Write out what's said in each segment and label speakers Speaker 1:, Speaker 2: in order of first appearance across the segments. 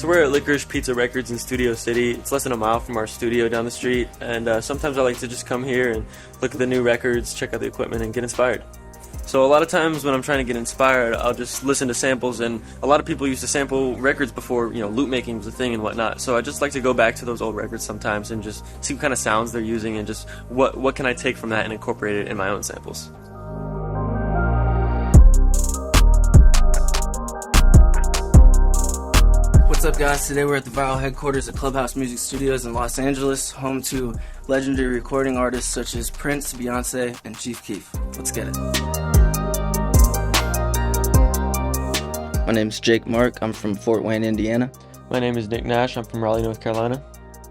Speaker 1: So we're at Licorice Pizza Records in Studio City. It's less than a mile from our studio down the street, and sometimes I like to just come here and look at the new records, check out the equipment, and get inspired. So a lot of times when I'm trying to get inspired, I'll just listen to samples, and a lot of people used to sample records before, loop making was a thing and whatnot. So I just like to go back to those old records sometimes and just see what kind of sounds they're using and just what can I take from that and incorporate it in my own samples.
Speaker 2: What's up, guys? Today we're at the viral headquarters of Clubhouse Music Studios in Los Angeles, home to legendary recording artists such as Prince, Beyonce, and Chief Keef. Let's get it. My name's Jake Mark. I'm from Fort Wayne, Indiana.
Speaker 1: My name is Nick Nash. I'm from Raleigh, North Carolina.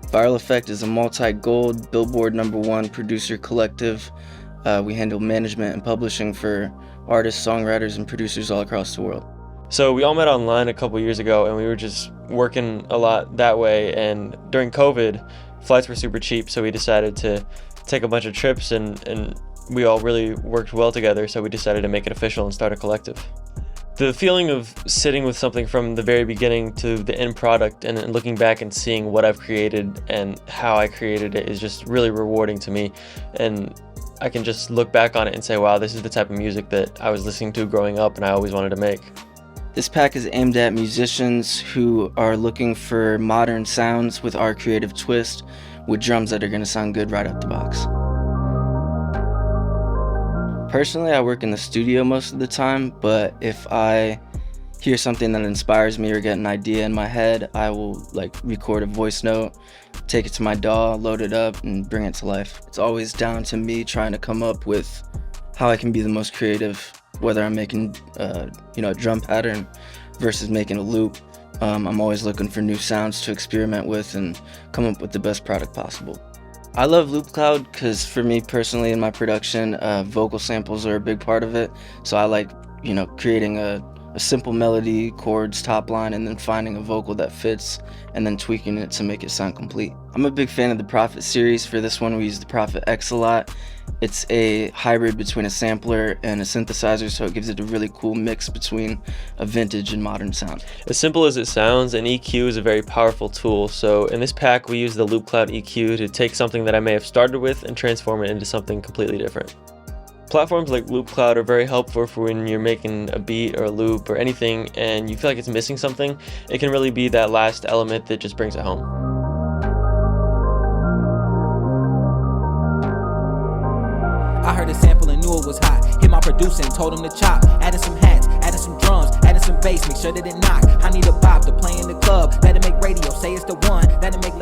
Speaker 2: Viral Effect is a multi-gold, Billboard #1 producer collective. We handle management and publishing for artists, songwriters, and producers all across the world.
Speaker 1: So we all met online a couple years ago, and we were just working a lot that way, and during COVID, flights were super cheap, so we decided to take a bunch of trips, and we all really worked well together, so we decided to make it official and start a collective. The feeling of sitting with something from the very beginning to the end product and looking back and seeing what I've created and how I created it is just really rewarding to me, and I can just look back on it and say, wow, this is the type of music that I was listening to growing up and I always wanted to make.
Speaker 2: This pack is aimed at musicians who are looking for modern sounds with our creative twist, with drums that are going to sound good right out the box. Personally, I work in the studio most of the time, but if I hear something that inspires me or get an idea in my head, I will record a voice note, take it to my DAW, load it up, and bring it to life. It's always down to me trying to come up with how I can be the most creative, whether I'm making a drum pattern versus making a loop. I'm always looking for new sounds to experiment with and come up with the best product possible. I love Loopcloud because for me personally in my production, vocal samples are a big part of it. So I like creating a simple melody, chords, top line, and then finding a vocal that fits and then tweaking it to make it sound complete. I'm a big fan of the Prophet series. For this one we use the Prophet X a lot. It's a hybrid between a sampler and a synthesizer, so it gives it a really cool mix between a vintage and modern sound.
Speaker 1: As simple as it sounds, an EQ is a very powerful tool. So in this pack we use the Loopcloud EQ to take something that I may have started with and transform it into something completely different. Platforms like Loopcloud are very helpful for when you're making a beat or a loop or anything and you feel like it's missing something. It can really be that last element that just brings it home.
Speaker 3: I heard a sample and knew it was hot. Hit my producer and told him to chop. Added some hats, added some drums, added some bass, make sure that it knock. I need a bop to play in the club, that'll make radio say it's the one, that'll make